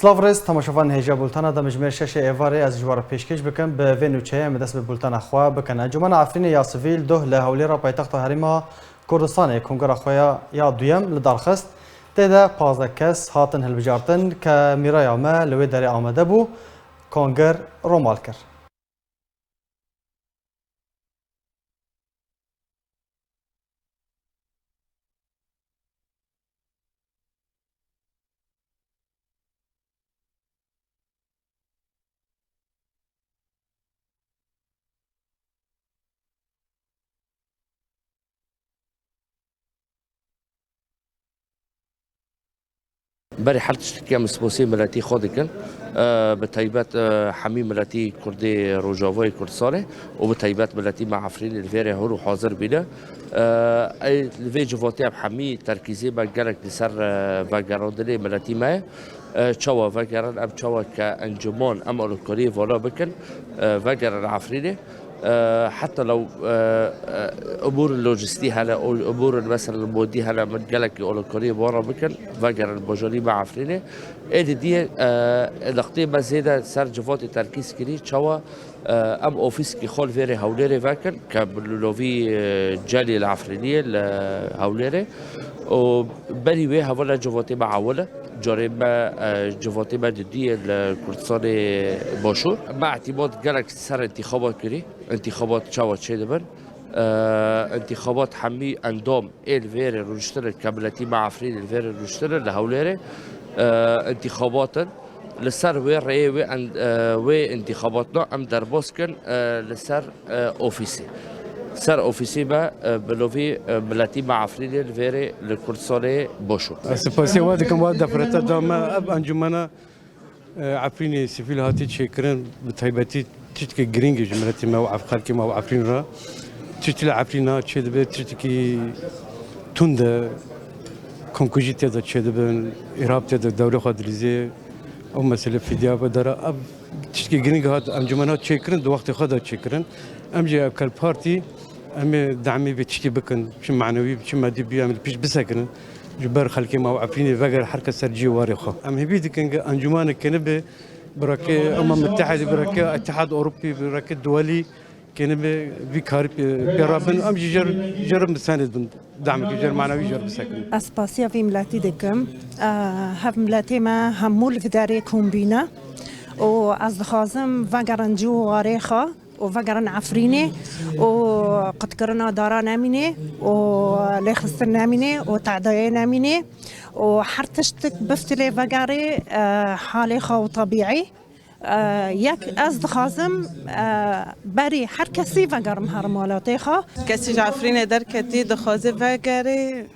سلاورز تماشاوان هجا بولتانا دا مجموعه شش ایواره از جوار پیشکش بکن به وینوچه مدرس به بولتانا خوا بکن انجمن عفرین یا سویل ده لهولی را پایتخت هریما کردستان کنگره خویا یا دویم لدارخست تدا 15 کس هاتن هلبجارتن که میرای آمه لوی داری آمده بو کنگر رومال کرد. برای حالت اشتکی مسئولیت ملتی خود کن به تایبت حمی ملتی کردی روجاوی کردستانه و به تایبت ملتی معفرین الویره هرو حاضر بیده الوی جواتي حمی ترکیزی با گرک لسر و گراندلی ملتی ما چوا و گران ام چوا که انجمان ام الکاری والا بکن و گران عفرینه حتى لو امور اللوجستي هلا او امور مثلا المودي هلا من قالك اولكوري بورا بكن فاجر البوجولي مع عفرينه ادي دي لقطه ما زياده سر جفوت تركيز كري تشوا ام اوفيس كي خول فيري هوليري فاكن كبلوفي جالي العفرينيه هوليري وبري ويها ولا جفوتي مع ولا جريمة جواتي ما جدية الكردستان باشور مع اعتماد جالك سر انتخابات كري انتخابات شوات شدبن انتخابات حمي اندام الفير روشتر كابلتي مع عفرين الفير روشتر لهوليري انتخابات لسر وي وانتخاباتنا ام درباسكن لسر اوفيسي سر اوفیسی با بلوفی ملتی معفرین الویره لکردستان باشو. سپاسی وادی کم واد دفرت دام اب انجمنا عفرین سفیل هاتی چکرن بتایبتی تشت که گرینگ جملتی ما وعف خالك ما وعفرین را تشت العفرينا تشد به تشت کی تند کنکوژی تدا تشد به إرهاب تدا دوله خادریزه او مسئله فدیا بداره اب تشت کی گرینگ هات انجمنا چکرن دو وقت خدا چکرن امجي كل بارتي امي دعمي بتشتي بكن شو معنوي شو مادي بيعمل بيش بسكن جبر خلكي ما وعفيني فقر حركه سرجي وارخه ام هبيدي كان انجمان كنبه بركه متحده بركه اتحاد اوروبي بركه دولي كنبه بكار برابن ام جرب مساند دعمك جر معنوي جر بسكن اسباسيا في ملاتي دكم هف ملاتي ما همول في داري كومبينا وأز خازم وقرن جو واريخا وفقرن عفريني وقد قرنا دارا ناميني وليخستر ناميني وتعدايا ناميني وحرتشتك بفتلي فقاري حالي خو طبيعي یک از دخازم بری هر کسی وگرم هر مالاتی خوا کسی عفرین در کتی دخازه وگره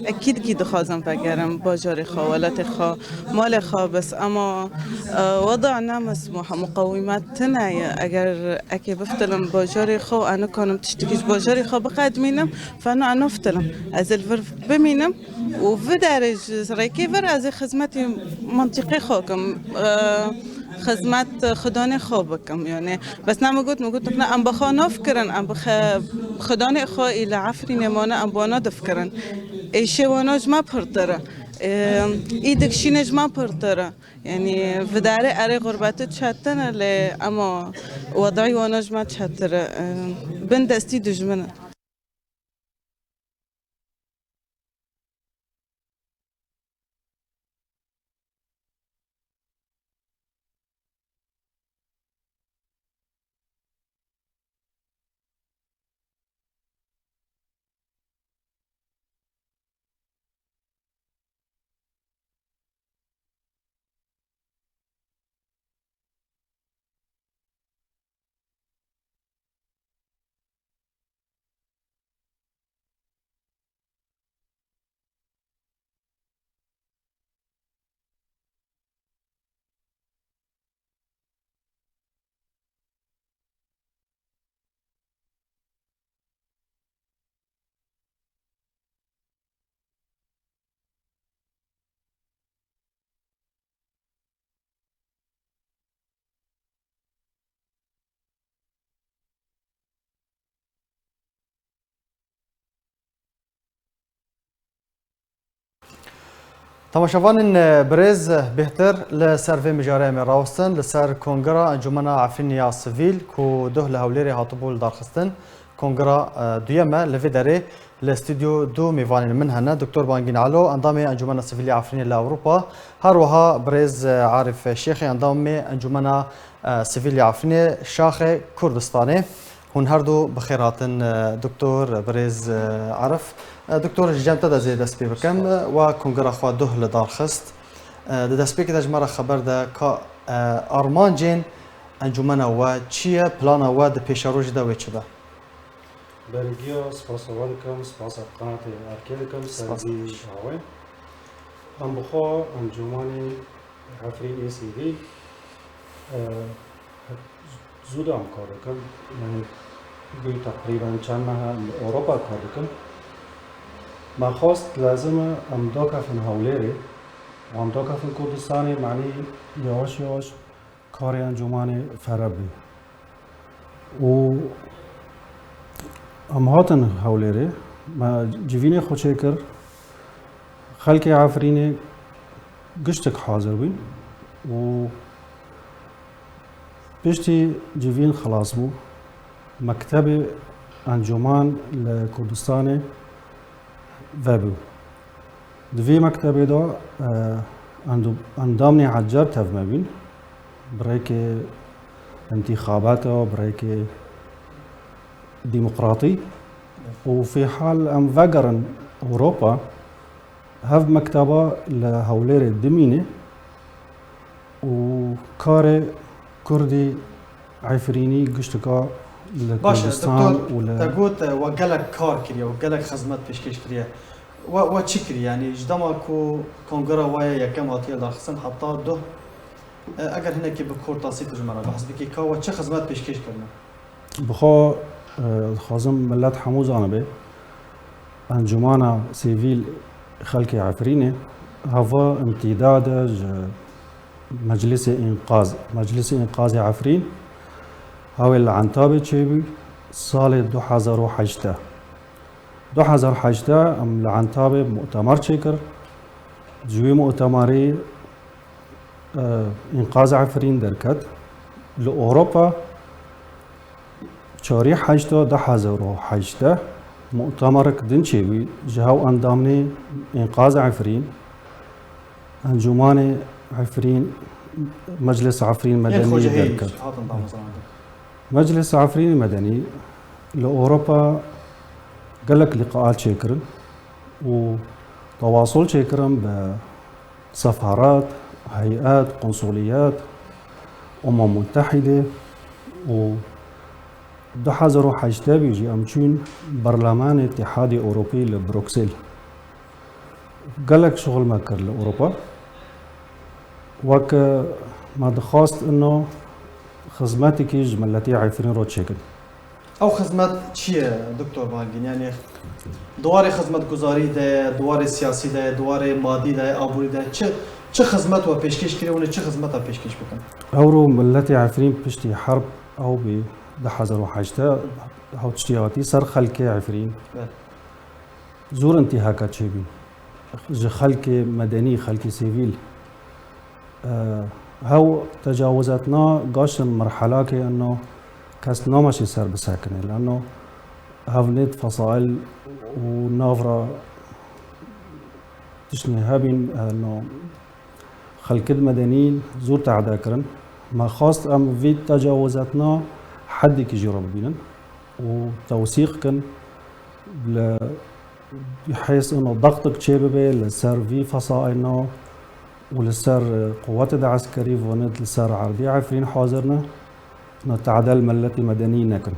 اکید کی دخازم وگرم باجار خوا ولات خوا مال خوا بس اما وضعنا مسموح مقومات تنايا اگر اكي بفتلم باجار خوا انا كانم تشتكيش باجار خوا بقدمينم فانا افتلم از الفر بمينم وفي درج ريكي فر از خدمتي منطقي خواكم خدمت خدانه خوابكم يعني بس نعم قلت نحن ام بخا نفكرن ام خدانه خو الى عفرين مانا ام بانا دفكرن ايشي واناج ما برتره ايدك شينج ما برتره يعني في داره اري غربته تشتن اما وضعي واناج ما تشتره بندستي دجمنه تماشاوان برز بهتر لسر في مجاري من راوستن لسر كونغرا انجمنا عفرينيا سيفيل كو ده لهوليري هاتبول دارخستن كونغرا دويما لفيداري الاستوديو دو ميفان من هنا دكتور بانجين علو انضامي انجمنا سيفيليا عفرينيا لاوروبا هروها برز عارف الشيخي انضامي انجمنا سيفيليا عفرينيا شاخ كردستاني هون هردو بخيراتن دكتور برز عرف دكتور جامتا دا زي دست بكم و كونغرا خوا ده لدار خست دست بك تجمع خبر دا كا ارمان جين انجمنا و چیه پلانا و د پیشروج دا و چه دا برگیا سپاس اولکم سپاس قنات ارکیلکم سردی شاوه ام بخوا انجمانی عفرین ای سی دی زود هم کار کم یعنی گوی تقریبا چند ماه اروپا کار کم ما خواست لازم ام دا کفن هولیری و ام دا کفن کردستانی معنی یواش یواش کار انجمانی فربی و ام هاتن هولیری ما جوین خوچه کر خلق عفرین گشتک حاضر بین و پشتی جوین خلاص بو مکتب انجمان لکردستان وابو دوی مکتب دا اندامنی عجر تفهم بین برای که انتخابات برای که ديمقراطي وفي حال ام فقرن اوروبا هاف مكتبه لهولير الدمينه وكاري كردي عفريني قشتكا لكردستان ولا تقول وقالك كار كريا وقالك خدمات بيشكيش كريا وتشكري يعني جدما كو كونغرا ويا يا كم عطيه داخسن حتى ده اگر هنا كي بكورتاسي تجمعنا بحسب كي كا وتش خدمات بيشكيش كرنا بخو خازم ملت حمو زانبه انجمانا سيفيل خلق عفرينه هوا امتداد مجلس انقاذ عفرين هاو العنتابه تشيبي سال 2008 ام العنتابه مؤتمر تشيكر جوي مؤتمري انقاذ عفرين دركت لاوروبا چاری 2008 مؤتمر کدن چیوی جهو اندامنی انقاذ عفرین انجمان عفرین مجلس عفرین مدنی درکت مجلس عفرین مدني لأوروبا قالك لقاءات شكرن وتواصل شكرن بسفارات هيئات قنصليات متحدة و 2008 بيجي أمشون برلمان اتحادي أوروبي لبروكسل قالك شغل مكر لأوروبا وك ما دخاست إنه خدماتك جملتي عارفين رود شكل او خدمات چیه دکتر باگین یعنی دوار خدمت گزاری ده دوار سیاسی ده دوار مادی ده آبوری ده چه خدمت و پیشکش کردی و چه خدمت و پیشکش بکن اورو ملتي عارفين بشتي حرب او ب 2008 او تشتياتي سر خلك عارفين زور انتهاكات شيبين خلك مدني خلك سيفيل هاو تجاوزتنا قاش المرحلة كأنه كاسنا ماشي سر بساكنه لأنه هافنيت فصائل ونافرة تشني هابين انه خلق مدنيين زور تعداكرن ما خاص ام في تجاوزاتنا حد كي جرب بينن وتوثيق كان بحيث انه ضغطك شبابه لسر في فصائلنا ولسر قوات العسكري ونت لسر عربي عارفين حاضرنا نتعدل ملتي مدني نكن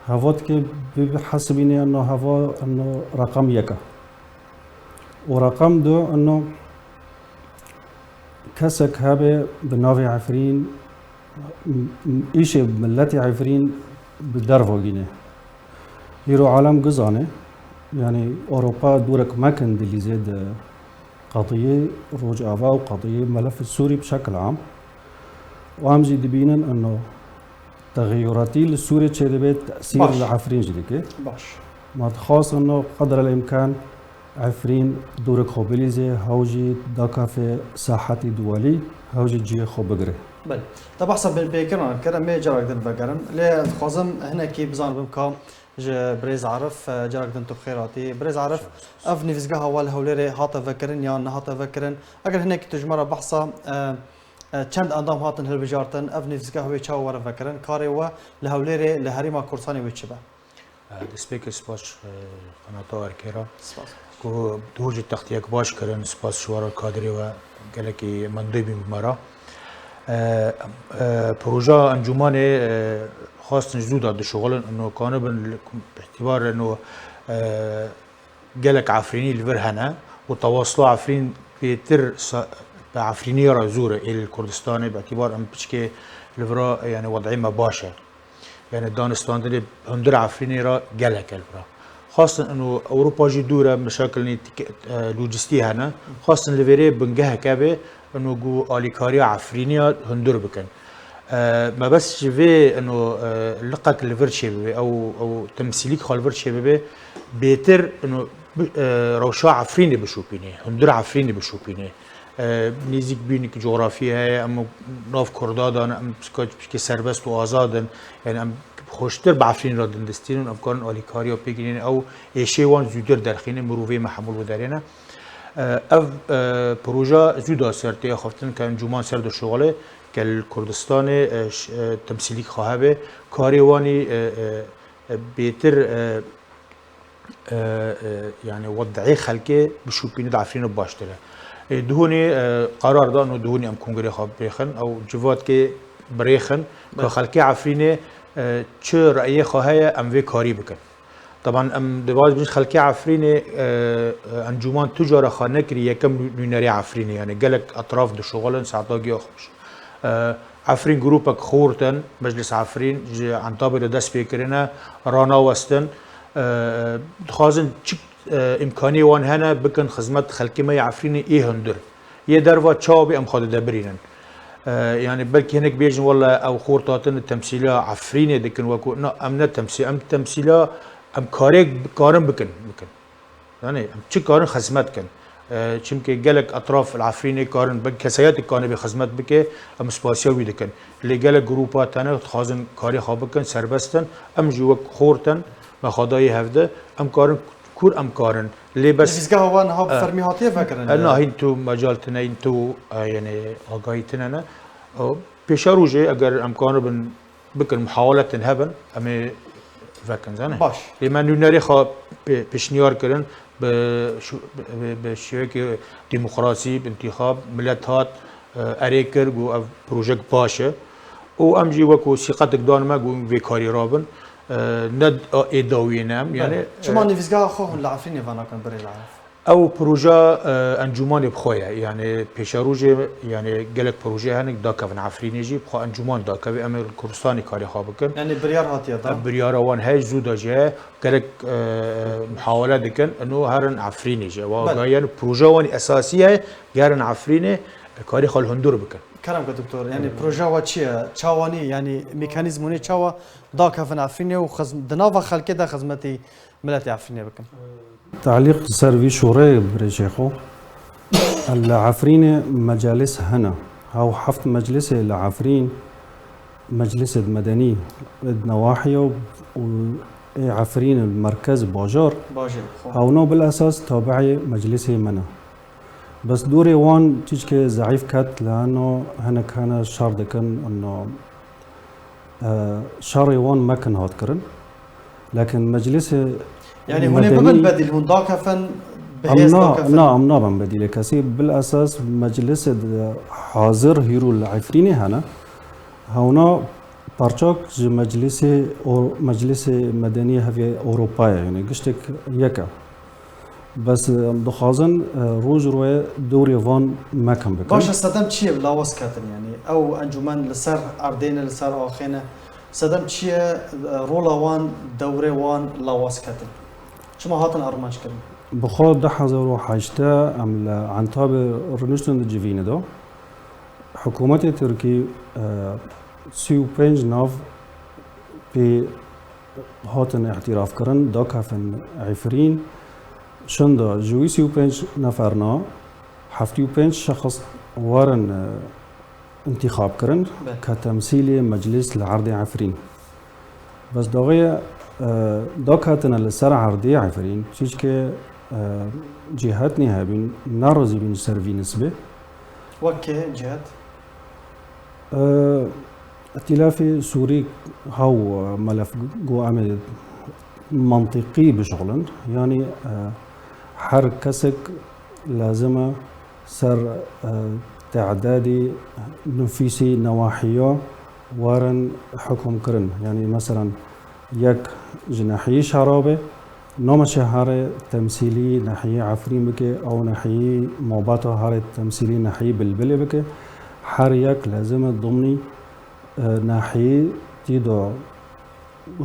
هفوت كي بحسبيني انه هفا انه رقم يكا ورقم دو انه كسك هابه بنافي عفرين ايش ملتي عفرين بدرفو جينه يرو عالم قزانه يعني اوروبا دورك ما كان دلي زيد قضيه روج افا وقضيه ملف السوري بشكل عام وامجي دبينن انه تغيراتي للسوري تشدبت تاثير العفرين جديك باش ما تخاص انه قدر الامكان عفرین دورک خو بلیزه هاوجی داکاف ساحتی دوالی هاوجی جی خو بگره بله طب حسب بيكرنا كده ما جرك دن بقرن ليه خازم هنا كي بزان بمكان بريز عرف جرك دن تبخيراتي بريز عرف اف نفسجها هوال هوليري هاتا فكرن يا هاتا فكرن اگر هنا كي تجمره بحصه چند اندام هاتن هلبجارتن اف نفسجها هو چاو ور فكرن كاري و لهوليري لهريما كورساني وچبا دسپیک سپاس قناتا ارکیرا کو دوج تختیک باش کردن سپاس شوار کادری و گلکی مندوی بیمارا پروژه انجمن خواستن جدود داد شغل انه كانوا باعتبار انه جلك عفريني الفرهنه وتواصلوا عفرين بيتر عفرينيه رازوره الى الكردستان باعتبار ام بشكي الفرا يعني وضعي ما باشا يعني دانستان دي هندر عفريني را جلك الفرا خاصة انه اوروبا جي دوره مشاكل لوجستي هنا خاصة الفيري بنجها كابي انه جو اليكاريا عفرينيا هندر بكن ما بس شفي انه لقاك الفرشي او تمثيليك خال الفرشي بيتر انه روشا عفريني بشوبيني هندر عفريني بشوبيني نيزيك بينك جغرافيا ام ناف كردادان ام بسكي سربست وازادن يعني ام خوشتر بعفرين رادن دستين ام كان اليكاريا بيجين او ايشي وان زودر درخين مروفي محمول ودارينا اف بروژه زودا سرتی خفتن که انجمن سرد شغله که کردستان تمثیلی خواهد کاریوانی بهتر يعني وضعي خلقي بشوبين دعفرين باشتره دهوني قرار ده انه دهوني ام كونغري خاب بريخن او جوات كي بريخن كخلقي عفرينه چه رأي خواهي ام في كاري بكن طبعا ام دواز بيش خلقي عفريني انجمان تجارة خانه كري يكم نونري عفريني يعني قالك اطراف دو شغلن ساعتاقي اخوش عفرين جروبك خورتن مجلس عفرين عن طابر دست بيكرنا رانا وستن خازن چك امكاني وان هنا بكن خدمت خلقي ما عفريني ايه هندر يه دروا تشاوبي ام خاد دبرينن يعني بلكي هناك بيجن والله او خورتاتن التمثيليه عفريني دكن وكو امنا تمثيل ام تمثيليه ام كارن بكن يعني ام چه كارن خدمت كن چمكي جالك اطراف العفريني كارن بك كسيات كان بخدمت بك ام سباسيوي دكن اللي جالك جروبات انا خازن كاري خابكن سربستن ام جوك خورتن ما خداي هفده ام كارن كور ام كارن ليه بس نفسجها هو نهاب فرميهاتي فكرن انا هينتو مجالتنا انتو يعني اغايتنا بيشاروجي اگر امكانه بكن محاولة هبن امي فكن زانه باش لما نونري خا بشنيار كرن بشيك ديمقراطي بانتخاب ملتات اريكر جو بروجيكت باشه او امجي وكو ثقتك دون ما جو فيكاري رابن ند اداوينام يعني شما نفسجها خوهم العفريني فانا كان بري العرف او بروجا انجمان بخويا يعني بيشاروجي يعني قالك بروجي هنك داكا من عفريني جي بخو انجمان داكا بامر كردستاني كاري خابكن يعني بريار هاتيا دا بريار وان هاي زودا جي قالك محاولة دكن انه هرن عفريني جي يعني بروجا وان اساسيه هرن عفريني كاري خال هندور بكن كلامك دكتور يعني بروجا واتشيا تشاواني يعني ميكانيزموني تشاوا داكا من عفريني وخزم دنافا خلقي دا خدمتي ملتي عفريني بكن تعليق سرفي شوري بريشيخو العفرين مجالس هنا أو حفت مجلس العفرين مجلس المدني نواحي وعفرين المركز باجار أو نو بالأساس تابعي مجلس منا بس دوري وان تيجي ضعيف كات لأنه هنا كان شرط كان إنه شاري وان ما كان هاد كرن لكن مجلس يعني هنا بمن بديل هون داكا فن بهيز داكا فن نعم نعم بديل كسي بالاساس مجلس حاضر هيرو العفريني هنا هنا بارچاك مجلس مدني هفي اوروبا يعني قشتك يكا بس دخازن روج روي دوري فان ما كان بكم باش استدم تشي بلاوس كاتن يعني او انجمان لسر اردين لسر اخينا صدم تشي رولا وان دوري وان لاوس كاتن شما هاتن ارمانش كرن بخود ده حزارو حاجتا عمل عن طاب رنشتن جيفين دو حكومة تركي سيو بينج ناف بي هاتن اعتراف كرن دا كافن عفرين شندا جوی 35 نفرنا 75 شخص وارن انتخاب کرن كتمثيل مجلس العرض عفرين بس داغي دا كاتنا لسر عرضي عفرين چیز که جهاتني هابين نارزي بين سرفي نسبة وكي جهات ائتلاف سوري هاو ملف جو عمل منطقي بشغلا يعني حر كسك لازم سر تعدادي نفيسي نواحية وارن حكم كرن يعني مثلا يك جناحية شرابة نوم شهر تمثيلي ناحية عفرين بك أو ناحية موباتة هاري تمثيلي ناحية بلبلة بك حر يك لازم ضمني ناحية تيدو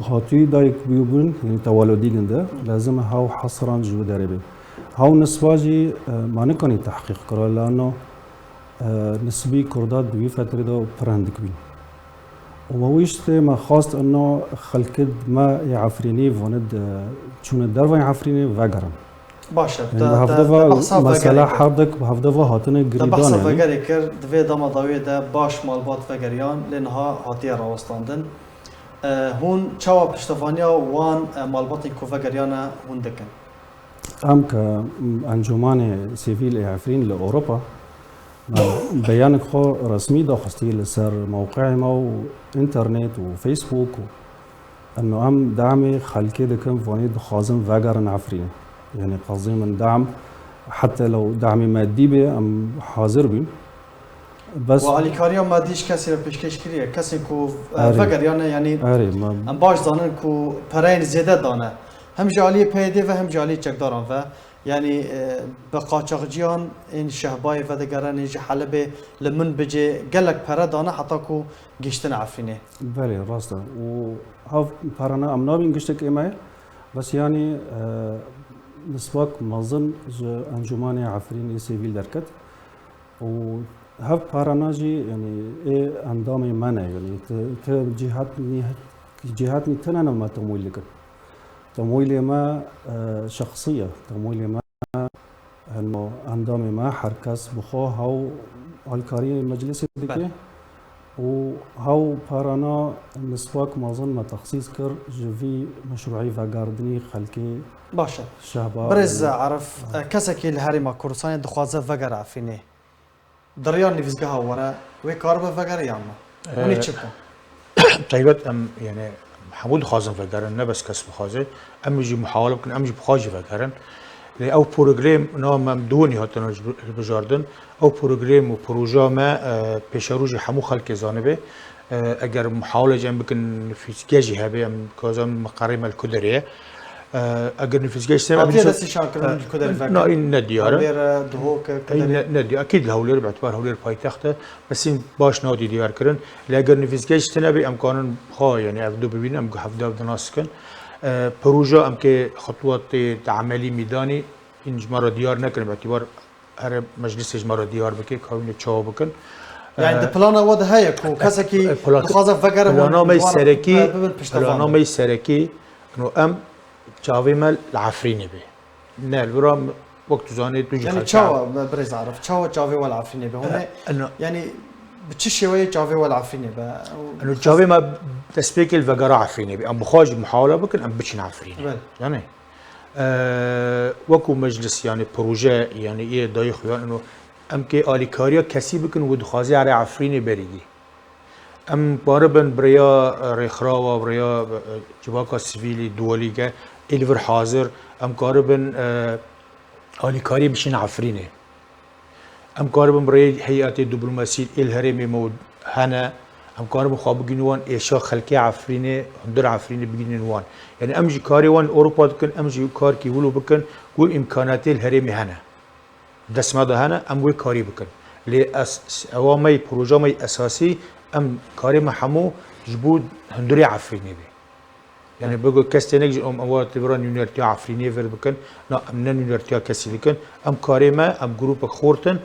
هاتي دايك بيوبن يعني تولدي جنده لازم هاو حصرا جو دربي هاو نسباجي ما نكوني تحقيق كرا لأنه نسبي كردات بوي فترة دو برهندك بين ومويشت ما خاص انه خلقد ما يعفريني وند چون الدروا يعفريني وقرم باشا بهفدفا مسألة حردك بهفدفا هاتنا قريبان بحث يعني وقري كر دوی داما داوی ده باش مالبات وقریان لنها هاتیه راوستاندن هون چاوا پشتوانیا وان مالباتی کو وقریان هون دکن ام كأنجمان سيفيل عفرين لأوروبا بيانك خو رسمي داخستي لسر موقعي مو انترنت وفيسبوك انه ام دعمي خلقي دكم فاني خازم وقرن عفرين يعني قصدي من دعم حتى لو دعمي مادي بي ام حاضر بين بس وعلي كاريا ما ديش كسي بيشكش كريه كسي كو وقریان يعني ام باش دانن كو پرين زياده دانه هم جالي پیده و هم جالي چکداران و يعني بقاچاقجيان این شهبای و دگران اینج حلبه لمن بجي قلق پره دانه حتى كو گشتن عفرينه بله راسته و هاف پرنا ام نابين گشتك ايمايل بس يعني نسبك مظن انجمان عفرين سيفيل دركت و هاف پرنا جي يعني اي اندام منه يعني جهاتني تنانا ما تمويل لك تمويلي ما شخصية تمويلي ما انه اندام ما حركز بخو هاو الكاري مجلس ديكي و هاو بارانا نسواك مازن ما تخصيص كر جوي مشروعي وقاردني خلقي باشا شهبا برز عرف كسكي الهرم كورسان دخوازه وقر عفينه دريان نفسها ورا وكاربه وقر ياما وني تشكن طيبت ام يعني حمود خازن فكرن نه بس كسب خازن ام يجي محاوله ممكن ام يجي بخاجي فكرن او بروجرام نام ممدوني هاتن بجاردن او بروجرام و پروژه ما پیشروج حمو خلق زانبه اگر محاوله جنب بكن فيزيكي هبه ام كازم مقارمه الكدريه اگر نفيزيكي سنه ابي دسي شاكر الكدري فكر لا ان ندياره دهوك ندي اكيد الهولير باعتبار هولير بايتخته بس این باش نادي ديار كرن لاگر نفيزيكي سنه بي امكان خا يعني افدو ببينم هفدا بدناسكن پروژه ام که خطوات عملی میدانی این جماره دیار نکنه باعتبار هر مجلس جماره دیار بکه کاوین چاو بکن يعني البلان وده هي كو كسكي خازن فكر پلانامه سرکی انه ام چاوی مال العفرینه به نه البرام وقت زانه تو يعني چاو بريز عرف چاوي والعفرينه به هنا يعني بتشي شويه چاوي والعفرينه به انه چاوي ما تسبيك الفقره عفرينه به ام بخاج محاوله بكن ام بتشن عفرينه يعني وكو مجلس يعني بروجه يعني ايه دايخ يعني انه ام كي اليكاريا كسي بكن ودخازي على عفرينه بريدي ام باربن بريا ريخراوا بريا جباكا سيفيلي دوليكا الفر حاضر ام قاربن اليكاري بشين عفرينه ام قاربن بري هيئات الدبلوماسيه الهرمي مود هنا ام قاربن خواب جنوان ايشا خلقي عفرينه هندر عفرينه بجنوان يعني ام جي كاري وان اوروبا بكن ام جي كار كي ولو بكن قول امكانات الهرمي هنا دسمه ده هنا ام وي كاري بكن اوامي بروجامي اساسي ام كاري محمو جبود هندري عفرينه بي يعني بقول كاستنيك ام اوات تبران يونيرتي عفرينه فر بكن لا ام نون يونيرتي كاسي بكن ام كاري ما ام جروب خورتن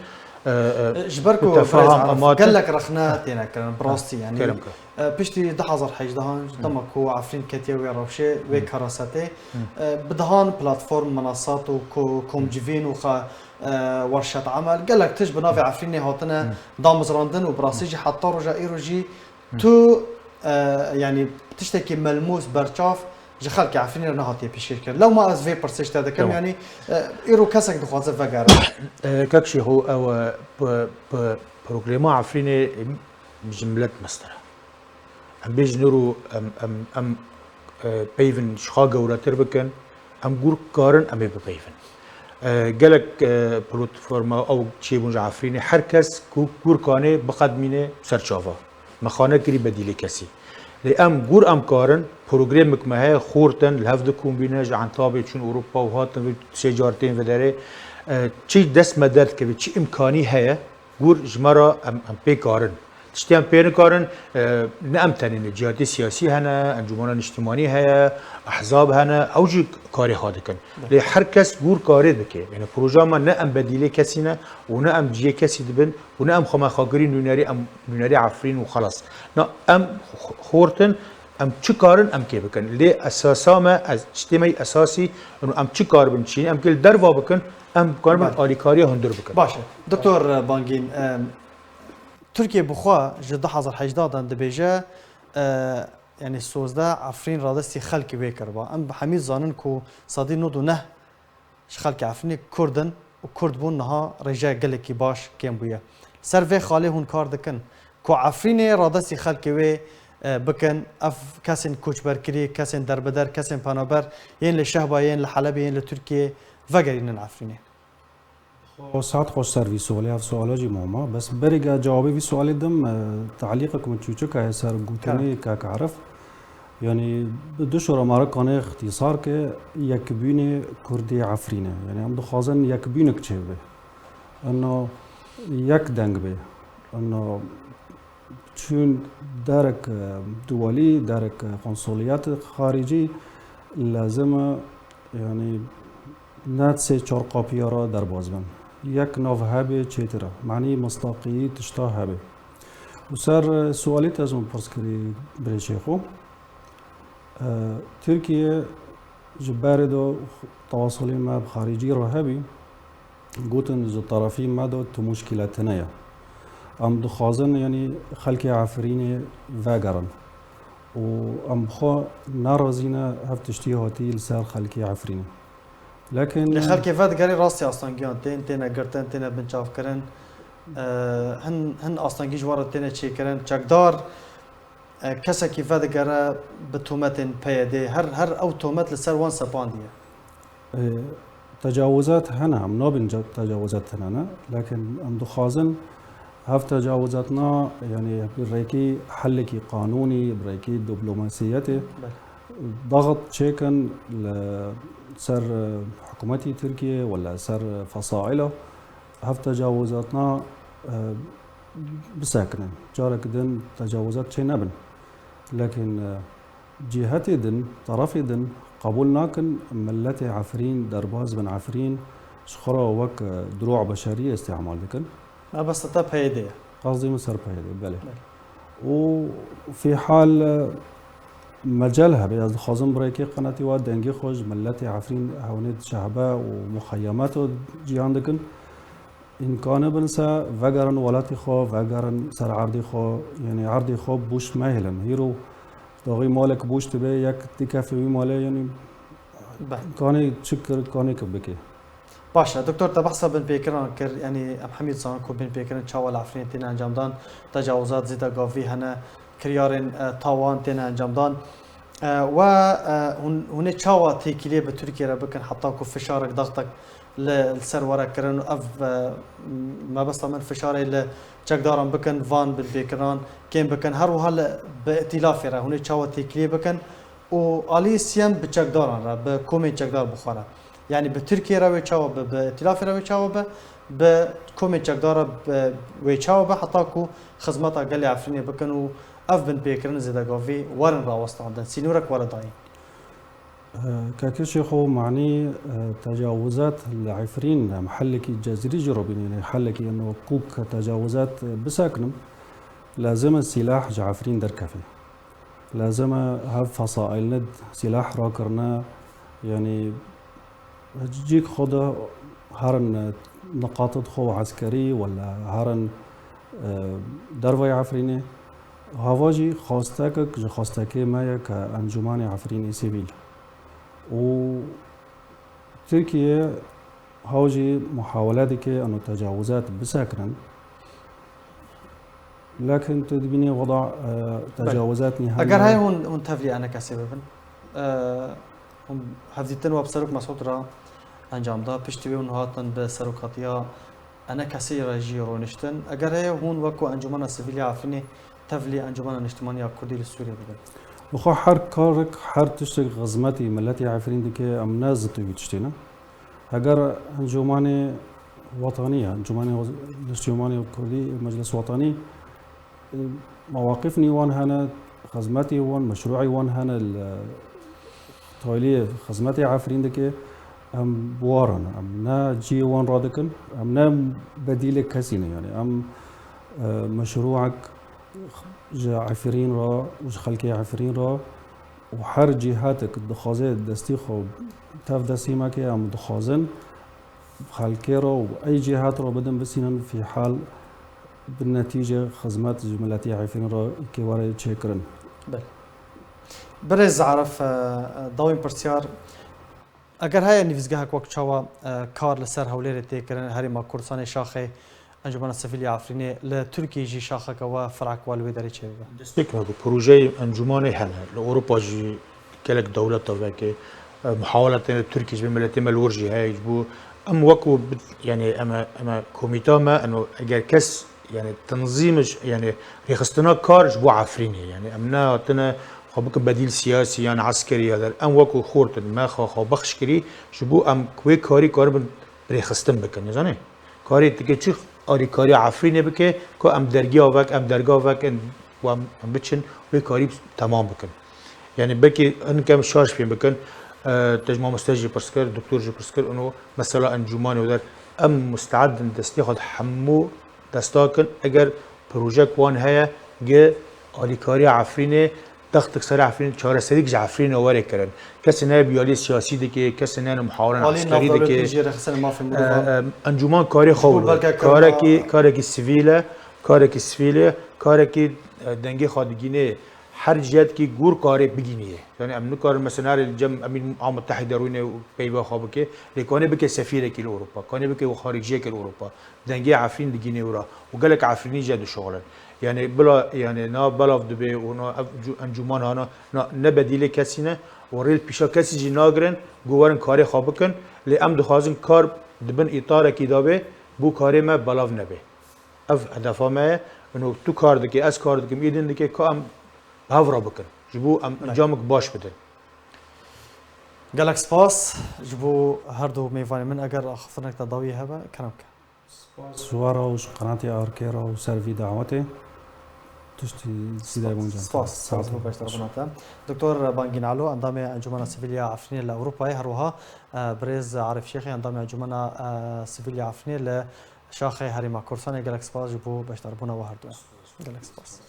جبركو تفاهم قال لك رخنا تينا كان براستي يعني كلامك بشتي دحزر حيجدهان دمكو عفرين كتيا ويروشي وكراساتي بدهان بلاتفورم منصات وكوم جيفين وخا ورشة عمل قال لك تج بنافي عفريني هاتنا دامز راندن وبراسيجي حتى رجا ايروجي تو يعني بتشتكي ملموس برشاف جي خلقي عفريني نهاتي بيشير كر لو ما از في برسيش تادا كم يعني ايرو كاسك دخوازه فقار كاكشي هو او بروغريما عفريني جملة مسترة ام بيج نورو ام بيفن شخا قوراتر بكن ام قور كارن ام بيفن قالك بلاتفورما او شي بونج عفريني حركس قور كاني بقدمينه سرچافا مخانه كري بديلي كسي لأم قور ام كارن بروغرامك ما هي خورتن الهفد كومبيناج عن طابع شون اوروبا وهاتن سيجارتين وداره چی دست مدد که چی امکانی هست گور جمرا ام پی کارن تشتی ام پی کارن نه ام تنین جهاتی سیاسی هنه انجمنان اجتماعی هست احزاب هنه اوجی کاری خواهد کن لی هر کس گور کاری بکه یعنی پروژه ما نه ام بدیله کسی نه و نه ام جیه کسی دبن و نه ام خما خاگری نوناری عفرین و خلاص نه ام خورتن ام چی کارن ام کی بکن لی اساسا ما از اجتماعی اساسی انو ام چی کار بنشین ام کل دروا بکن ام کارم آلیکاری هندر بکن باشه دکتر بانگین ترکیه بخوا جدا حاضر حجدادن دبیجه يعني سوزدا عفرين رادستي خلق بيكربا ام حميد زانن كو صادي نودو نه خلق عفرين كردن وكرد بون نها رجا قلكي باش كيم بويا سر خالي هون كار دكن كو عفرين رادستي خلق وي بكن اف كاسن كوچبر كري كاسن دربدر كاسن پانابر ين لشهبا ين لحلب ين لتركيا وگرين عفرين ساعت خوش سروي سوالي اف سوالا جي ماما بس بريغا جوابي في سؤال دم تعليقك من تشوچك هي سر قوتني كاك عرف يعني بدو شورا مارا كان اختصار كه يكبيني كردي عفرينه يعني ام دخازن يكبينك چه انه يك دنگ به انه چون درك دولي درك قنصليات خارجي لازم يعني نات سه چهار قاپیا را در باز بن یک ناو هبه چیتره معنی مصداقی تشتا هبه و سر سوالیت از اون پرس کری بریشه خو ترکیه جبار دو تواصلی ما خارجی را هبی گوتن زو طرفی ما دو تو مشکلات نیا ام دخازن یعنی خلق عفرین وگرن و ام خو نارازینه هفتشتی هاتی لسر خلق عفرین لكن خلق فات قالي راسي اصلا تينا قرتن تينا بنشاف كرن هن اصلا جوار تينا شي كرن چقدار كسا كيفات قرا بتومتن بيدي هر او تومت لسر وان سبانديه تجاوزات هنا ام نوبن تجاوزات هنا لكن ام دخازن هف تجاوزاتنا يعني بريكي حلكي قانوني بريكي دبلوماسيتي ضغط شيكن سر حكومتي تركيا ولا سر فصائله هف تجاوزاتنا بساكنه جارك دن تجاوزات شي نبن لكن جهتي دن طرفي دن قبولناكن ملتي عفرين درباز بن عفرين شخرا وك دروع بشريه استعمال دكن بس تطب هيدي قصدي مسر هيدي بله وفي حال مجالها بيز خازم بريكي قناتي واد دنگي خوش ملتي عفرين هونيد شهبه ومخيمات جيان دكن إن كان بنسا وگرن ولاتي خو وگرن سر عرضي خو يعني عرضي خو بوش مهلن هيرو داغي مالك بوش تبي يك تكفي ماله يعني كاني تشكر كاني كبكي باشا دكتور تبحث بن بيكران كر يعني حميد زان كو بن بيكران تشاول عفرين تينا انجام دان تجاوزات زيتا قافي هنا كريارين تاوان تينا انجام دان و هنا تشاوا تيكيلي بتركيا ربكن حتى كو فشارك ضغطك للسر ورا كرن اف ما بس من فشاري ل چقدارن بكن فان بن بيكران كين بكن هر وهل بائتلاف را هنا تشاوا تيكيلي بكن و اليسيم بچقدارن را بكومي چقدار بخوره يعني بتركيا را ويچاوا بائتلاف را ويچاوا بكومي چقدار ويچاوا حتى كو خدمات قال عفرين بكن و اف بن بيكرن زيدا قافي ورن راوستاندن سينورك ورا داي كاكيشي خو معني تجاوزات العفرين محلكي الجزيري جروبين يعني حلكي انه كوك تجاوزات بساكنم لازم السلاح جعفرين دركفي لازم هاف فصائل ند سلاح راكرنا يعني هتجيك خدا هارن نقاط خو عسكري ولا هارن درفي عفريني هاواجي خواستاكك جو خواستاكي مايا كأنجمان عفريني سيفيل و تركيا هاوجي محاولاتك انه تجاوزات بساكنن لكن تدبيني وضع تجاوزات نهائية اگر هاي هون تفلي انا كسببن هم هفديتن وبسرك مسعود را انجام دا پشتوی اون هاتن به سرکاتیا انا کسی را جیرونشتن اگر هاي هون وكو انجمان سیویل عفرینی تفلي انجمان اجتماعی کردی لسوریا بگن وخو حر كارك حر تشتغل غزمتي ملتي عفرين ديكي ام نازتو يتشتينا اگر انجماني وطنية انجماني كردي مجلس وطني مواقفني وان هنا خزمتي وان مشروعي وان هنا التوالية خزمتي عفرين ديكي ام بوارن ام نا جي وان رادكن ام نا بديل كاسيني يعني ام مشروعك جا عفرين را وش خلقي عفرين را وحر جهاتك الدخازة دستي خو تاف دستي ما كي ام دخازن خلقي را واي جهات را بدن بسينن في حال بالنتيجة خدمات جملاتي عفرين را كي ورا تشكرن. بله. برز عرف داوين برسيار اگر هاي نفسگاه وقت شوا کار لسر هولير تيكرن هري ما كردستان شاخه انجمن السفيلي عفريني لتركيا جي شاخك وفرعك والوي داري تشيبا دستك هذا بروجي انجمن هنا لاوروبا جي كلك دولة توك محاولة تركيا بملتي مالورجي هاي جبو ام وكو يعني اما كوميتا ما انه اگر كس يعني تنظيمش يعني ريخستنا كار جبو عفريني يعني امنا تنا خبك بديل سياسي يعني عسكري هذا ام وكو خورت ما خو بخش كري جبو ام كوي كار ريخستن بكن يعني كاري تكي آری کاری عفرینه بکه که ام درگاه وک و ام بچن و کاری تمام بکن یعنی بکی ان کم شاش فیم بکن تجمع مستجی پرسکر دکتور جی پرسکر انو مثلا انجمانی و در ام مستعد دستی خود حمو دستاکن اگر پروژه کوان هیا گه آری کاری عفرینه دخت سر عفرین چهار سریک عفرین آوره کردن کسی نه بیالی سیاسی دیگه کسی نه محاور عسکری دیگه انجمن کاری خوب کاری سیویله کاری دنگی خادگینه هر جهت کی گور کاری بگینیه یعنی امن کار مثلا الجم امین عام متحده روینه پیوا خواب که لیکونه بکه سفیر کی اروپا کانه بکه خارجیه کی اروپا دنگی عفرین بگینه ورا وقالك عفرینی جد شغلن يعني بلا يعني نا بلا دبي ونا انجمان هانا نه بدیل کسی نه و ریل پیشا کسی جی ناگرن گوارن کاری خوابکن لی ام دخوازن کار دبن اطار کی دابه بو کاری ما بلاو نبه اف هدفا ما انه تو کار دکی از کار دکی میدن دکی که ام هاورا بکن جبو ام انجامک باش بدن قالك سباس جبو هردو ميفاني من اگر اخفنك تضوي هبا كلامك سوارا وش قناتي اركيرا وسيرفي دعوتي تشتي سيداي بونجا سباس باش تربناتا دكتور بانجينالو انضم انجمن السفيلية عفرين لاوروبا هروها بريز عارف شيخي انضم انجمن السفيلية عفرين لشاخي هريما كورساني قالك سباس جبو باش تربونا وهردو قالك سباس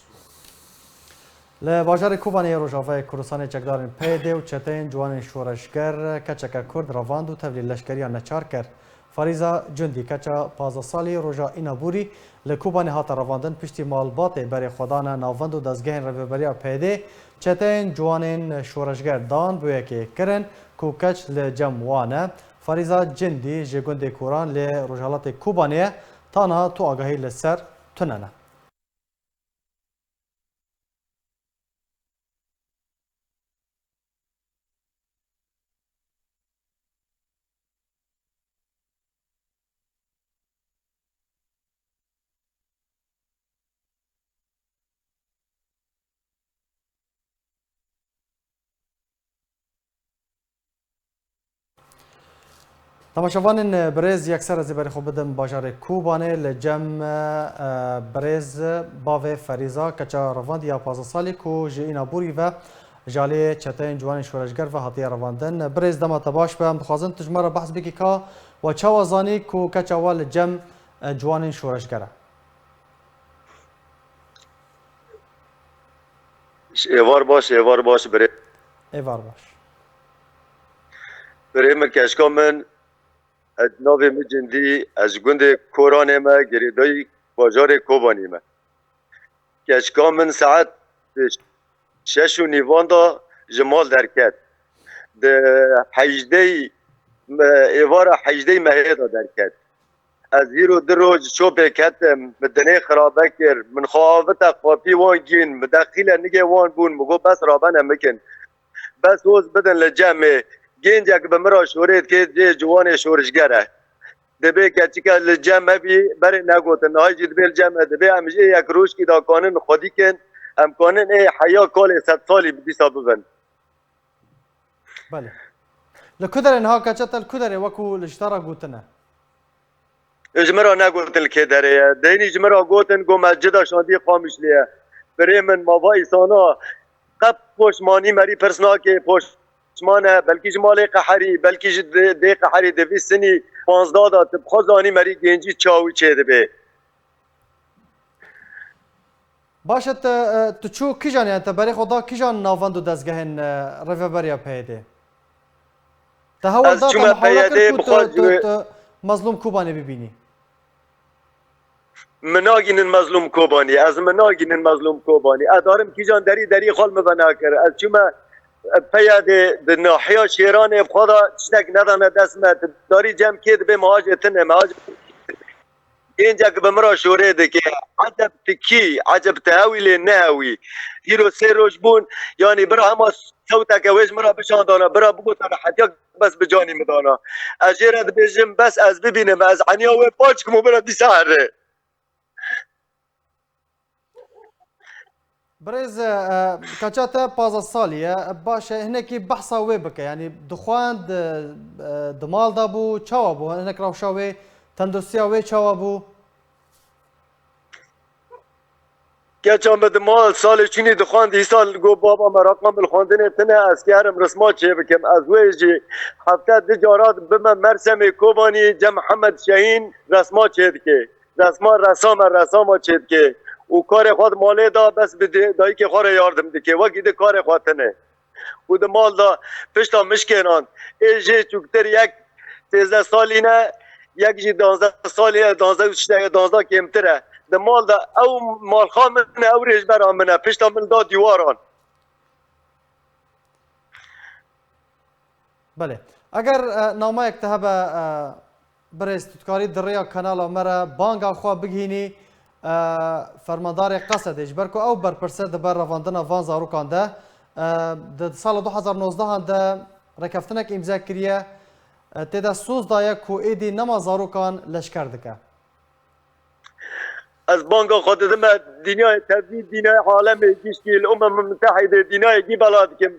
لباجار کوبانی روجاوای کردستان چکدارن پیده و چتین جوان شورشگر کچک کرد رواند و تبلیغ لشکری نچار کرد. فریزا جندی کچا 15 سالی روجا اینابوری لکوبانی هات رواندن پشتی مالبات بری خدان ناوند و دزگه رهبری پیده چتین جوان شورشگر دان بوی که کرن کو کچ لجموانه فریزا جندی جگند کوران ل روجالات کوبانی تنها تو آگاهی لسر تننه. تماشاوان برز یکسر از بر خوب بدم باجار کوبانه لجم برز باو فریزا کچا رواند یا 15 سالی کو جینا بوری و جالی چتین جوان شورشگر و هاتیه رواندن برز دما تباش به هم دخوازن تجمره بحث بکی که و چه وزانی که کچوال جم جوان شورشگره ایوار باش بره ایوار باش بره من کشکا من از ناوی مجندی از گند کوران ما گریدای باجار کوبانی ما کشکا من ساعت 6 و نیوان دا جمال درکت ده 18 ایوار 18 مهه دا درکت از هیرو دروج شو بکتم مدنه خرابه کر من خواهوتا خوابی وان گین مداخل نگه وان بون مگو بس رابن مکن بس روز بدن لجمع گینجا که بمرا شورید که جوان شورشگره دبی کچی که لجمع بی بره نگوتن نهای جد بیل جمع دبی همیشه یک روش که دا کانون خودی کن هم کانون حیا کال 100 سالی بیسا ببن بله لکدر انها کچت الکدر وکو لشتارا گوتنه اجمرا نگوتن که داره دینی اجمرا گوتن گو مسجد شاندی خامش لیه بره من ماوای سانا قب پشمانی مری پرسنا که پشمانه بلکه جمال قحری بلکه دی قحری دوی سنی 15 دا خزانی مری گنجی چاوی چه به باشد تو چو کیجان یعنی برای خدا کیجان ناوند و دزگهن روی بریا پیده تهوال داتا محاوله کرد مظلوم کوبانی ببینی مناگین مظلوم کوبانی از مناگین مظلوم کوبانی ادارم کیجان دری خال مبنا کر از چما پیاده د ناحیه شیران خدا چنک ندانه دسمت داری جمع کید به مهاجتن مهاج اینجا که بمرا شوره ده که عجب تکی عجب تهویل نهوی هیرو سه روش بون یعنی برا همه صوتا که ویش مرا بشان دانا برا بگو تا حتیاک بس بجانی مدانا اجیرد بیجم بس از ببینم از عنیا و پاچ کمو برا بیساره برز کچاتا 15 سالیه باشه هنکی بحثا وی بکه یعنی دخواند دمال دا بو چاوا بو هنک روشاوی تندرستیا وی چاوا بو که چون به دمال سال چینی دخواند سال گو بابا مراقم بالخواندن تنه اسکرم رسمات چه بکم از ویجی هفته دجارات بم مرسم کوبانی جم محمد شاهین رسمات چه که رسام چه که او کار خود ماله دا بس به دایی که خوره یاردم دکه وکی ده کار خواهتنه او ده مال دا پشتا مشکنان ایجی چوکتر یک 13 سالی نه یک جی 12 سالی 12 کمتره ده مال دا او مال خواه منه او ریج برام منه پشتا من دا دیواران بله اگر نامه اکتهب برز تودکاری دریا کانالا مره بانگا خواه بگهینی فرماندار قصد اجبر کو او برپرسه د بر رواندن وان زاروکان ده د سال 2019 ده رکفتنک امضا کریه تدا سوز دایه کو ایدی نما زاروکان لشکر دکه از بانگا خودم دنیای تبدیل دنیای عالم گیشکی الامم المتحده دنیای گی بلاد که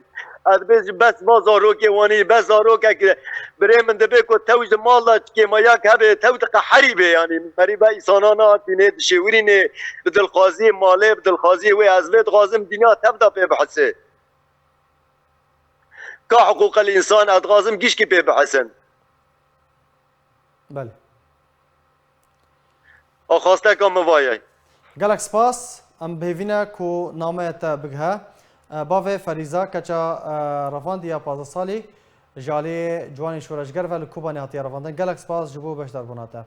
از بس ما زاروک وانی بس زاروک که برای من دبی کو توج مال که ما یک هبه توت قحریبه یعنی مریبا انسانانا دینه شورینه بدل قاضی ماله بدل قاضی و از ولد قاسم دنیا تبدا به بحثه که حقوق الانسان از قاسم گیش کی به بحثن بله خواسته کام وایای گلک سپاس ام بهوینه کو نامه تا بگه باوی فریزا کچا رواندیا 15 سالی جالی جوان شورشگر و لکوبانی هاتیه رواندن گلک سپاس جبو بشدار بوناته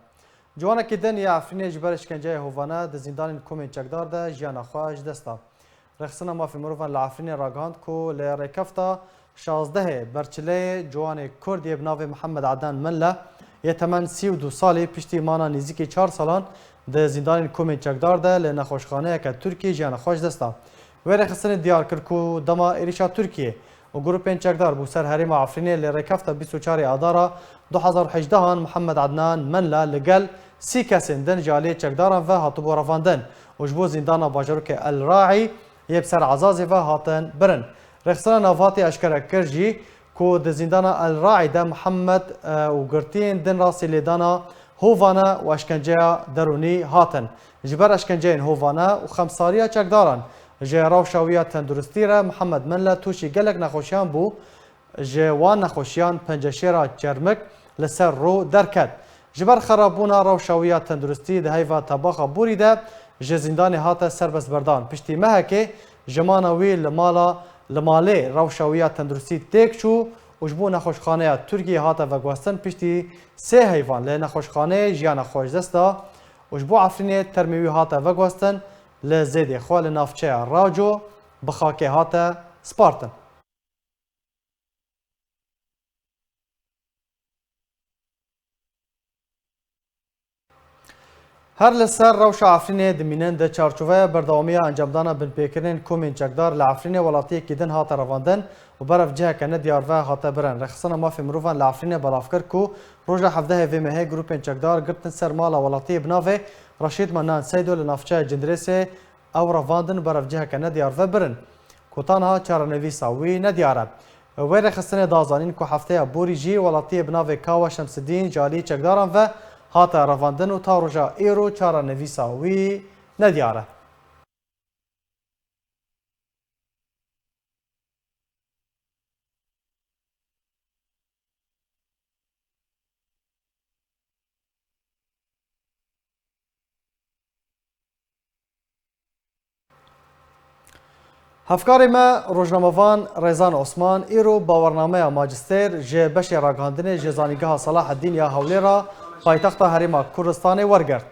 جوانا که دن یا افرین جبر اشکنجه هوانه ده زندان کومین چکدار ده جیانا خواهش دستا رخصنا مافی مروفان لعفرین راگاند کو لرکفتا 16 برچله جوان کردی بناوی محمد عدنان مله یه تمن 32 سالی پشتی مانا نزدیکی 4 سالان ده زندان کومین چکدار ده لنخوشخانه که ترکی جیانا خواهش دستا و رخصن دیار کرد کو دما ایریشا ترکیه و گروپ چکدار بو سر حریم عفرینه لرکفتا 24 آذار 2018 محمد عدنان منلا لگل 30 کسین دن جالی چکداران و هاتو بو رفاندن و جبو زندان باجروک الراعی یه بسر عزازی و هاتن برن رخصن نافاتی اشکر کرجی کو د زندان الراعی ده محمد و گرتین دن راسی لیدانا هووانا و اشکنجه درونی هاتن جبر اشکنجه هووانا و خمساریا چکداران جه روشاویه تندرستی را محمد منله توشی گلک نخوشیان بو جه وان نخوشیان پنجشیرا چرمک لسر رو درکد. جبر خرابونا روشاویه تندرستی ده هیوا طباخا بوری ده جه زندان هاته سربس بردان. پشتی مهکه جمانوی لماله روشاویه تندرستی تک شو وجبو نخوشخانه ترکیه هاته وگواستن پشتی سه هیوان له نخوشخانه جیان خوش دستا وجبو عفرینه ترمیوی هاته وگواستن له زیدی خوال نافچه راجو بخاکه هاته سپارتن. هر لسر روش عفرینه دمینن ده چارچوبه بردوامیه انجامدانا بن پیکرین کومین چکدار لعفرینه ولاتی کدن هاته رواندن و برف جهه کنه دیاروه هاته برن رخصنا مافی مروفان لعفرینه بلافکر کو روژه 17 ویمه گروپین چکدار گرتن سر مالا ولاتی بناوه رشید منان سیدو لنافچه جندرسه او رواندن برف جهه کنه دیاروه برن کوتانها چارنوی ساوی ندیاره و رخصنه دازانین کو هفته بوری جی ولاتی بناوه کاوا شمسدین جالی چکداران و هاته رواندن و تا روژا ایرو چارا نویساوی ندیاره. هفکاری ما روزنامه‌وان ریزان عثمان ایرو باورنامه ماجستر جه بشی راگاندن جزانیگاه صلاح الدین یا هولیرا پایتخت هریما کردستان ورگرد.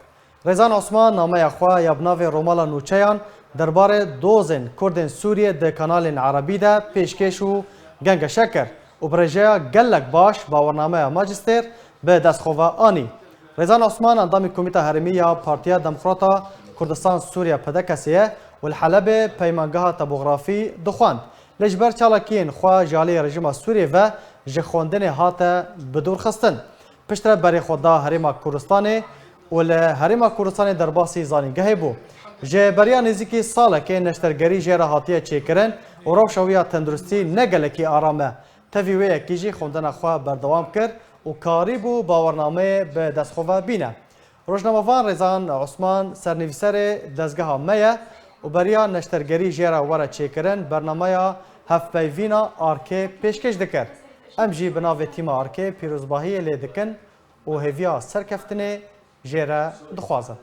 ریزان عثمان نامه خواه یا بناو رومالا نوچیان درباره دوزن کردن سوریه ده کانال عربی ده پیشکش و گنگ شکر و برژه گلک باش باورنامه ماجستر به دستخواه آنی. ریزان عثمان اندام کمیته هرمی یا پارتیا دموکراتا کردستان سوریه پدکسیه والحلبه پیمانگاه تبوغرافی دخواند. لجبر چالاکین خواه جالی رژیم سوریه و جخوندن هاته بدور خستن. پشتر بری خدا هریما کردستان و هریما کردستان در باسی زانیگه بو. جه بریا نزدیکی ساله که نشترگری جه راحتیه چیکرن و روشاویه تندرستی نگلکی آرامه. تفیوه کیجی خوندن خواه بردوام کرد و کاری بو باورنامه به دستخواه بینه. روزنامه‌وان ریزان عثمان سرنویسر دزگاه میه و بریا نشترگری جه را وره چیکرن برنامه هفپیوینا آرکه پیشکش دکر. ام جی بناو تیم آرکه پیروزباهی لیدکن و هویا سرکفتنه جیره دخوازه.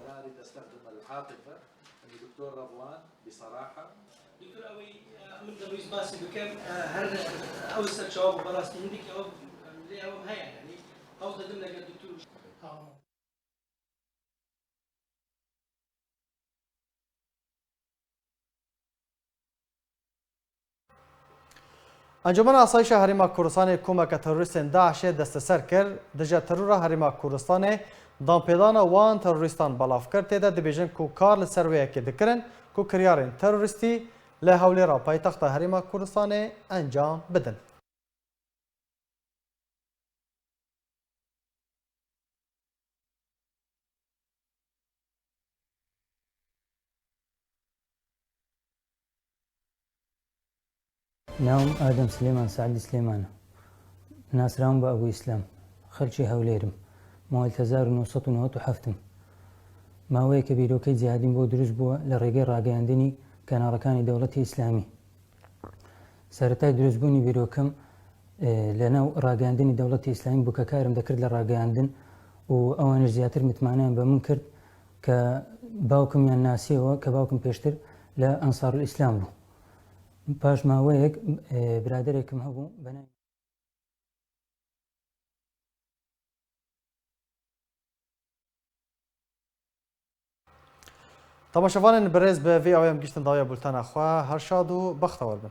انجمن آسایش هریما کردستان کمک تروریستان داعش دست سر کرد. دجا ترور هریما کردستان دامپیدان وان تروریستان بلاف کرد تیده دبیجن کو کار لسرویه که دکرن کو کریارین تروریستی لحولی را پایتخت هریما کردستان انجام بدن. ناوم آدم سليمان سعد سليمان ناسراون بأبو إسلام خلشي هوليرم موال 1997 ماوەیە کە بیرۆکەی جیهادیم بۆ دروست بووە لە ڕێگەی ڕاگەیاندنی کەناڵەکانی دەوڵەتی ئیسلامی. سەرەتای دروستبوونی بیرۆکەم لەناو ڕاگەیاندنی دەوڵەتی ئیسلامی بوو کە کارم دەکرد لە ڕاگەیاندن و ئەوانش زیاتر متمانیان بە من کرد کە باوکمیان ناسیەوە کە باوکم پێشتر لە ئەنسار الئیسلام بوو. پاش ماوەیەک برادێکم هەبوو بەناوی تماشاوان برز به وی آیم گشتن داوی بولتن اخواه هر شاد و بختور بن.